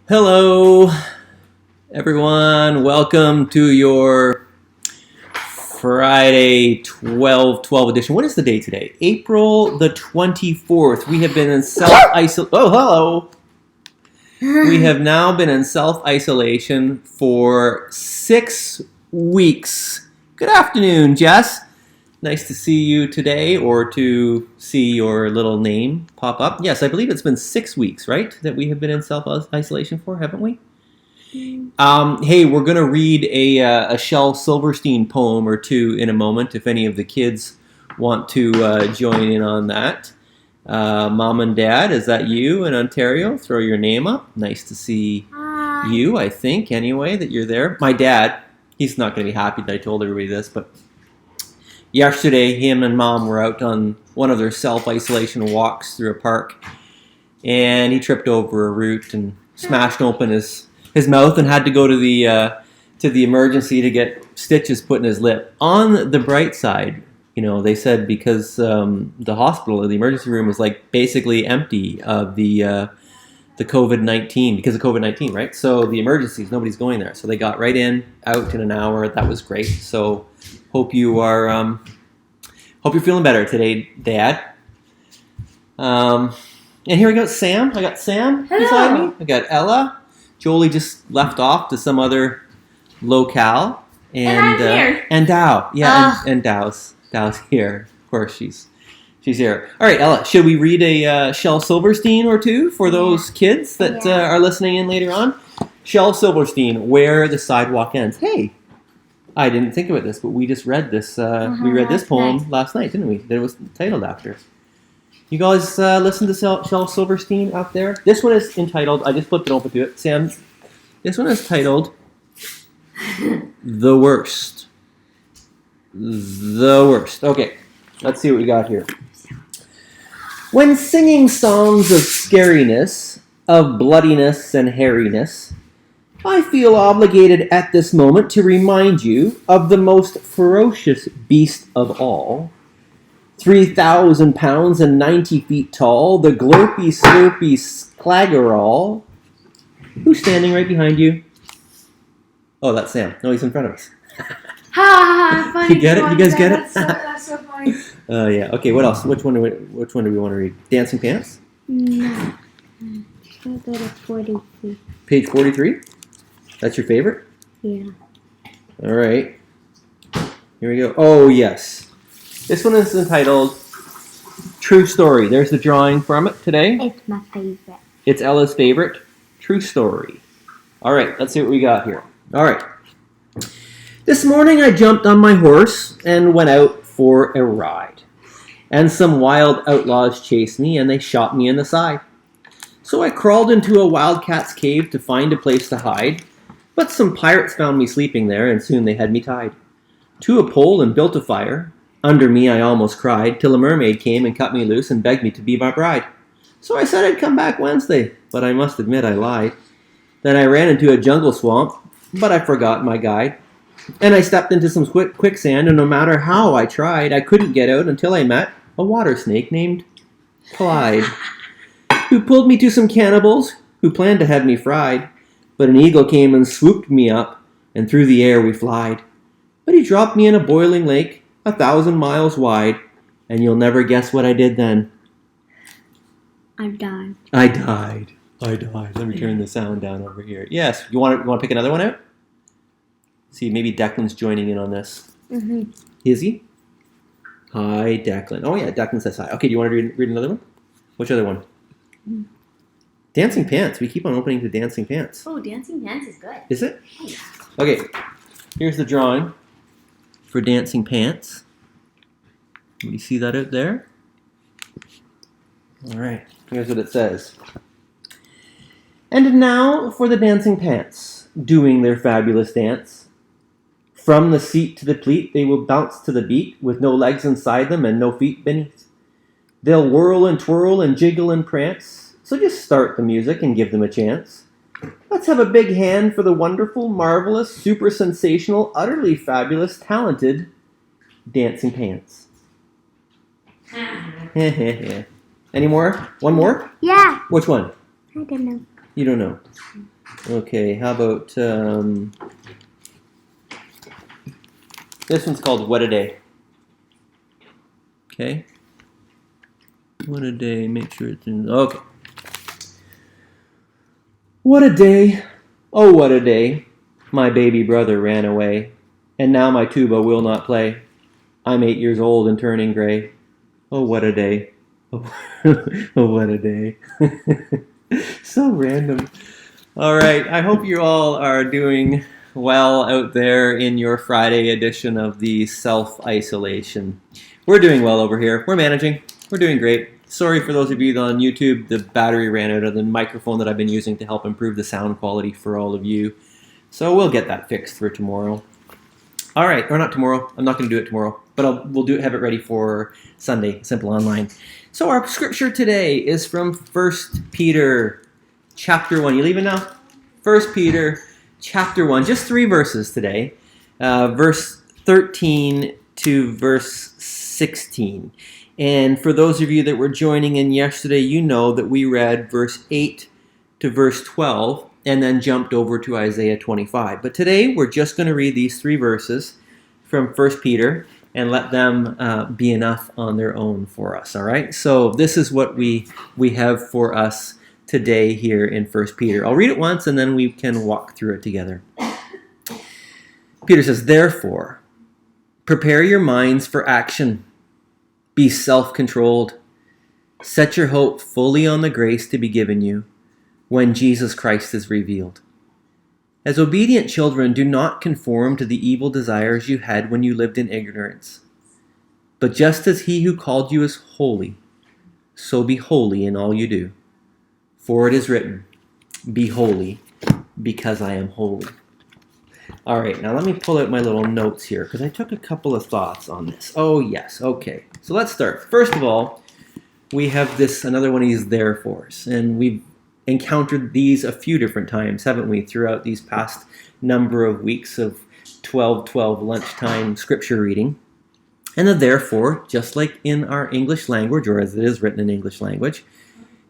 Hello, everyone. Welcome to your Friday 12 edition. What is the date today? April the 24th. We have been in self-isolation. Oh, hello. We have now been in self-isolation for 6 weeks. Good afternoon, Jess. Nice to see you today, or to see your little name pop up. Yes, I believe it's been 6 weeks, right, that we have been in self-isolation for, haven't we? Hey, we're going to read a Shel Silverstein poem or two in a moment, if any of the kids want to join in on that. Mom and Dad, is that you in Ontario? Throw your name up. Nice to see you, I think, anyway, that you're there. My dad, he's not going to be happy that I told everybody this, but yesterday, him and Mom were out on one of their self-isolation walks through a park, and he tripped over a root and smashed open his mouth and had to go to the emergency to get stitches put in his lip. On the bright side, they said because the hospital or the emergency room is like basically empty of the COVID-19 because of COVID-19, right? So the emergencies, nobody's going there. So they got right out in an hour. That was great. So hope you're feeling better today, Dad. And here we got Sam. I got Sam beside me. I got Ella. Jolie just left off to some other locale. And I'm here. And Dow. Yeah, and Dow's here. Of course, she's here. All right, Ella, should we read a Shel Silverstein or two for those kids that are listening in later on? Shel Silverstein, Where the Sidewalk Ends. Hey, I didn't think about this, but we just read this. We read this poem last night, didn't we? That it was titled after. You guys listen to Shel Silverstein out there? This one is entitled, I just flipped it open to it. Sam, this one is titled The Worst. The Worst. Okay, let's see what we got here. When singing songs of scariness, of bloodiness and hairiness, I feel obligated at this moment to remind you of the most ferocious beast of all. 3,000 pounds and 90 feet tall, the glurpy slurpy claggerall. Who's standing right behind you? Oh, that's Sam. No, he's in front of us. Funny. You get it? You guys get it? That's so funny. Yeah. Okay. What else? Which one do we want to read? Dancing Pants? No. I'll go to 43. Page 43? That's your favorite? Yeah. All right. Here we go. Oh, yes. This one is entitled True Story. There's the drawing from it today. It's my favorite. It's Ella's favorite. True Story. All right. Let's see what we got here. All right. This morning I jumped on my horse and went out for a ride. And some wild outlaws chased me and they shot me in the side. So I crawled into a wildcat's cave to find a place to hide. But some pirates found me sleeping there, and soon they had me tied to a pole and built a fire. Under me I almost cried, till a mermaid came and cut me loose and begged me to be my bride. So I said I'd come back Wednesday, but I must admit I lied. Then I ran into a jungle swamp, but I forgot my guide. And I stepped into some quicksand, and no matter how I tried, I couldn't get out until I met a water snake named Clyde, who pulled me to some cannibals who planned to have me fried. But an eagle came and swooped me up, and through the air we flied. But he dropped me in a boiling lake, 1,000 miles wide, and you'll never guess what I did then. I died. I died. Let me turn the sound down over here. Yes, you want to pick another one out? See, maybe Declan's joining in on this. Mm-hmm. Is he? Hi, Declan. Oh yeah, Declan says hi. Okay, do you want to read another one? Which other one? Mm-hmm. Dancing Pants. We keep on opening to Dancing Pants. Oh, Dancing Pants is good. Is it? Oh, yeah. Okay. Here's the drawing for Dancing Pants. You see that out there? All right. Here's what it says. And now for the Dancing Pants, doing their fabulous dance. From the seat to the pleat, they will bounce to the beat with no legs inside them and no feet beneath. They'll whirl and twirl and jiggle and prance. So just start the music and give them a chance. Let's have a big hand for the wonderful, marvelous, super sensational, utterly fabulous, talented Dancing Pants. Any more? One more? Yeah. Which one? I don't know. You don't know. Okay, how about this one's called What a Day. Okay. What a day. Make sure it's in. Okay. What a day. Oh, what a day. My baby brother ran away, and now my tuba will not play. I'm 8 years old and turning gray. Oh, what a day. Oh, oh what a day. So random. All right. I hope you all are doing well out there in your Friday edition of the self-isolation. We're doing well over here. We're managing. We're doing great. Sorry for those of you on YouTube, the battery ran out of the microphone that I've been using to help improve the sound quality for all of you. So we'll get that fixed for tomorrow. All right, or not tomorrow. I'm not going to do it tomorrow, but we'll have it ready for Sunday, Simple Online. So our scripture today is from 1 Peter chapter 1. You leaving now? 1 Peter chapter 1, just 3 verses today, verse 13 to verse 16. And for those of you that were joining in yesterday, you know that we read verse 8 to verse 12 and then jumped over to Isaiah 25. But today we're just going to read these 3 verses from 1 Peter and let them be enough on their own for us, all right? So this is what we have for us today here in 1 Peter. I'll read it once and then we can walk through it together. Peter says, "Therefore, prepare your minds for action. Be self-controlled. Set your hope fully on the grace to be given you when Jesus Christ is revealed. As obedient children, do not conform to the evil desires you had when you lived in ignorance. But just as he who called you is holy, so be holy in all you do. For it is written, 'Be holy, because I am holy.'" All right, now let me pull out my little notes here because I took a couple of thoughts on this. Oh, yes, okay. So let's start. First of all, we have another one of these therefores, and we've encountered these a few different times, haven't we, throughout these past number of weeks of 12-12 lunchtime scripture reading. And the therefore, just like in our English language, or as it is written in English language,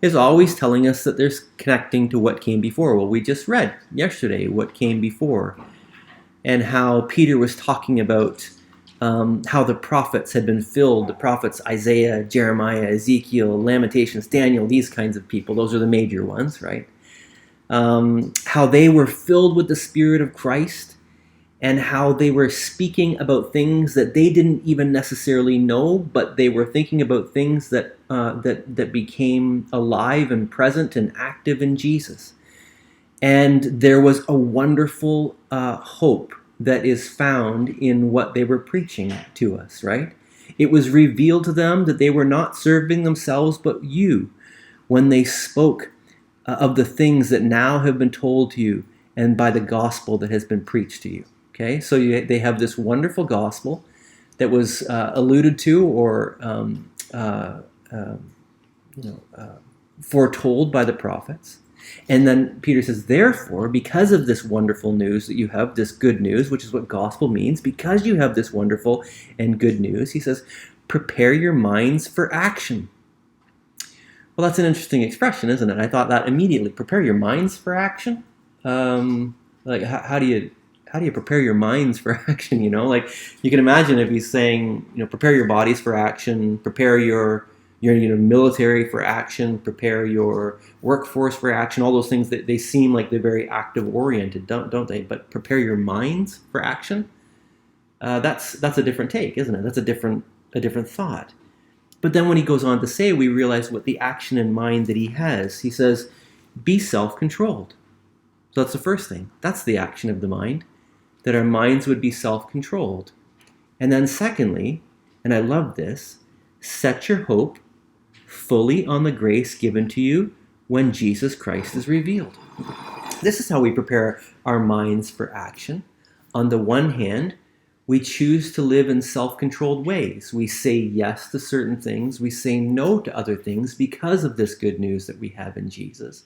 is always telling us that there's connecting to what came before. Well, we just read yesterday what came before, and how Peter was talking about how the prophets had been filled, the prophets Isaiah, Jeremiah, Ezekiel, Lamentations, Daniel, these kinds of people. Those are the major ones, right? How they were filled with the Spirit of Christ, and how they were speaking about things that they didn't even necessarily know, but they were thinking about things that became alive and present and active in Jesus. And there was a wonderful hope that is found in what they were preaching to us, right? It was revealed to them that they were not serving themselves but you when they spoke of the things that now have been told to you and by the gospel that has been preached to you. Okay, so they have this wonderful gospel that was alluded to or foretold by the prophets. And then Peter says, therefore, because of this wonderful news that you have, this good news, which is what gospel means, because you have this wonderful and good news, he says, prepare your minds for action. Well, that's an interesting expression, isn't it? I thought that immediately. Prepare your minds for action? How do you prepare your minds for action, you know? Like, you can imagine if he's saying, prepare your bodies for action, prepare your military for action, prepare your workforce for action, all those things that they seem like they're very active oriented, don't they? But prepare your minds for action, that's a different take, isn't it? That's a different thought. But then when he goes on to say, we realize what the action in mind that he has. He says, be self-controlled. So that's the first thing. That's the action of the mind, that our minds would be self-controlled. And then secondly, and I love this, set your hope fully on the grace given to you when Jesus Christ is revealed. This is how we prepare our minds for action. On the one hand, we choose to live in self-controlled ways. We say yes to certain things. We say no to other things because of this good news that we have in Jesus.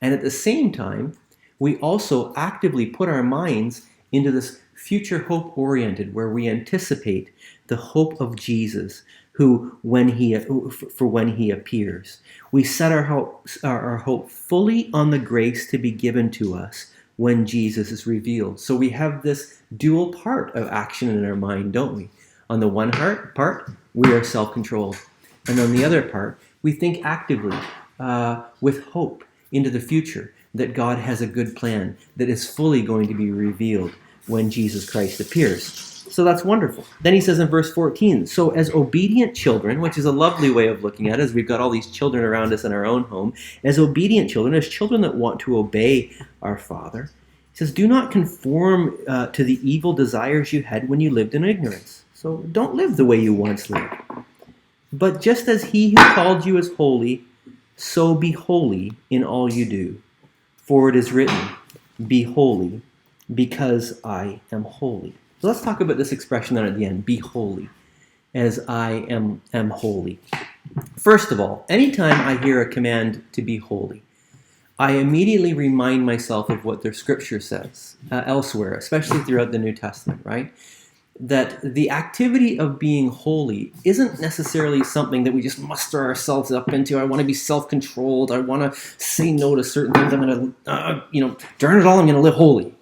And at the same time, we also actively put our minds into this future hope-oriented, where we anticipate the hope of Jesus, who when he appears. We set our hope fully on the grace to be given to us when Jesus is revealed. So we have this dual part of action in our mind, don't we? On the one part, we are self-controlled. And on the other part, we think actively, with hope into the future, that God has a good plan that is fully going to be revealed when Jesus Christ appears. So that's wonderful. Then he says in verse 14, so as obedient children, which is a lovely way of looking at it, as we've got all these children around us in our own home, as obedient children, as children that want to obey our Father, he says, do not conform to the evil desires you had when you lived in ignorance. So don't live the way you once lived. But just as he who called you is holy, so be holy in all you do. For it is written, be holy, because I am holy. So let's talk about this expression then at the end, be holy, as I am holy. First of all, anytime I hear a command to be holy, I immediately remind myself of what the scripture says elsewhere, especially throughout the New Testament, right? That the activity of being holy isn't necessarily something that we just muster ourselves up into. I want to be self-controlled. I want to say no to certain things. I'm going to, darn it all, I'm going to live holy.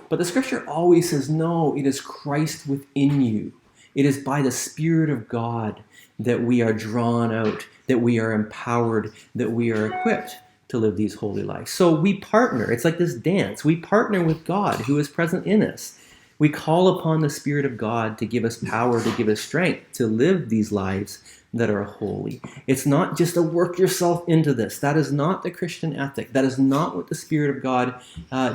But the scripture always says, no, it is Christ within you. It is by the Spirit of God that we are drawn out, that we are empowered, that we are equipped to live these holy lives. So we partner. It's like this dance. We partner with God who is present in us. We call upon the Spirit of God to give us power, to give us strength, to live these lives that are holy. It's not just a work yourself into this. That is not the Christian ethic. That is not what the Spirit of God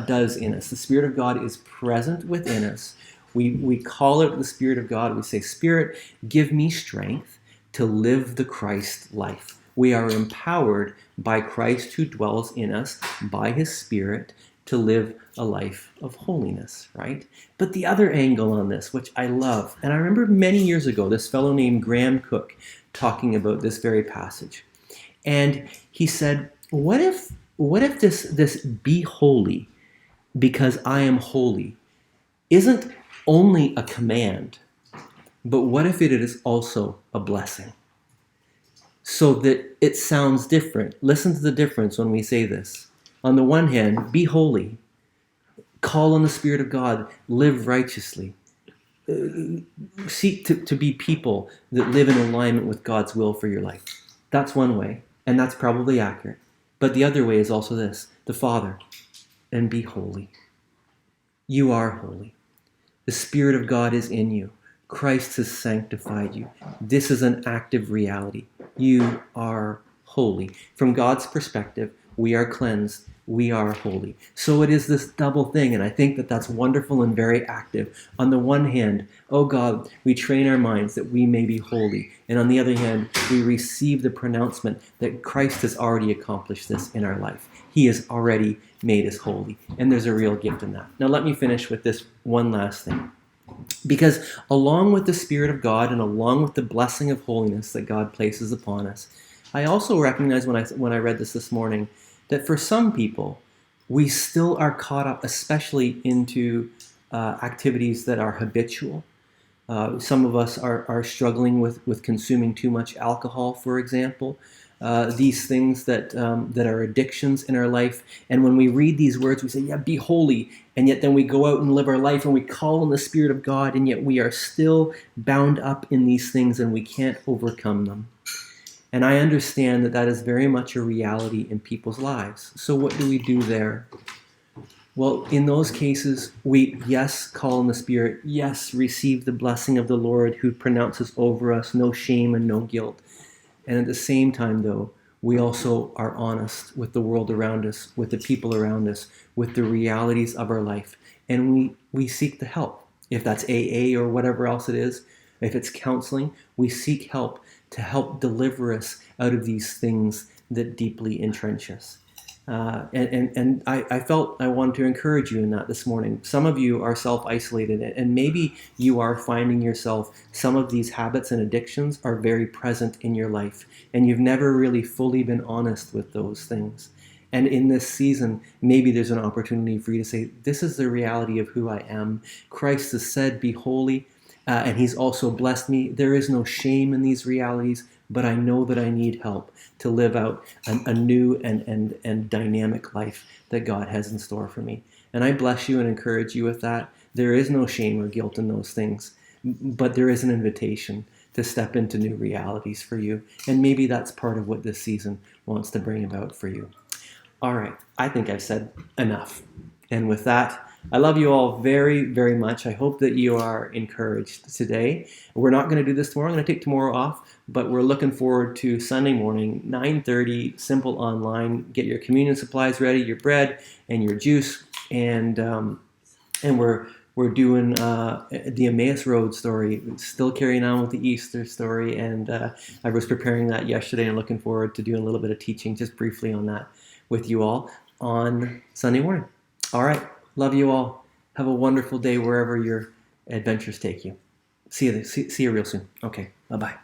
does in us. The Spirit of God is present within us. We call out the Spirit of God. We say, Spirit, give me strength to live the Christ life. We are empowered by Christ who dwells in us, by his Spirit, to live a life of holiness, right? But the other angle on this, which I love, and I remember many years ago, this fellow named Graham Cook talking about this very passage. And he said, what if this be holy because I am holy isn't only a command, but what if it is also a blessing? So that it sounds different. Listen to the difference when we say this. On the one hand, be holy, call on the Spirit of God, live righteously, seek to be people that live in alignment with God's will for your life. That's one way, and that's probably accurate. But the other way is also this, the Father, and be holy. You are holy. The Spirit of God is in you. Christ has sanctified you. This is an active reality. You are holy. From God's perspective, we are cleansed. We are holy. So it is this double thing, and I think that that's wonderful and very active. On the one hand, oh God, we train our minds that we may be holy. And on the other hand, we receive the pronouncement that Christ has already accomplished this in our life. He has already made us holy. And there's a real gift in that. Now let me finish with this one last thing. Because along with the Spirit of God and along with the blessing of holiness that God places upon us, I also recognize when I read this morning that for some people, we still are caught up, especially into activities that are habitual. Some of us are struggling with consuming too much alcohol, for example. These things that are addictions in our life. And when we read these words, we say, yeah, be holy. And yet then we go out and live our life and we call on the Spirit of God, and yet we are still bound up in these things and we can't overcome them. And I understand that that is very much a reality in people's lives. So what do we do there? Well, in those cases, we, yes, call on the Spirit. Yes, receive the blessing of the Lord who pronounces over us no shame and no guilt. And at the same time, though, we also are honest with the world around us, with the people around us, with the realities of our life. And we seek the help. If that's AA or whatever else it is, if it's counseling, we seek help to help deliver us out of these things that deeply entrench us. And I felt I wanted to encourage you in that this morning. Some of you are self-isolated, and maybe you are finding yourself, some of these habits and addictions are very present in your life, and you've never really fully been honest with those things. And in this season, maybe there's an opportunity for you to say, this is the reality of who I am. Christ has said, be holy. and He's also blessed me. There is no shame in these realities, but I know that I need help to live out a new and dynamic life that God has in store for me. And I bless you and encourage you with that. There is no shame or guilt in those things, but there is an invitation to step into new realities for you. And maybe that's part of what this season wants to bring about for you. All right, I think I've said enough. And with that, I love you all very, very much. I hope that you are encouraged today. We're not going to do this tomorrow. I'm going to take tomorrow off, but we're looking forward to Sunday morning, 9:30, simple online. Get your communion supplies ready, your bread and your juice, and we're doing the Emmaus Road story, still carrying on with the Easter story, and I was preparing that yesterday and looking forward to doing a little bit of teaching just briefly on that with you all on Sunday morning. All right. Love you all. Have a wonderful day wherever your adventures take you. See you real soon. Okay. Bye-bye.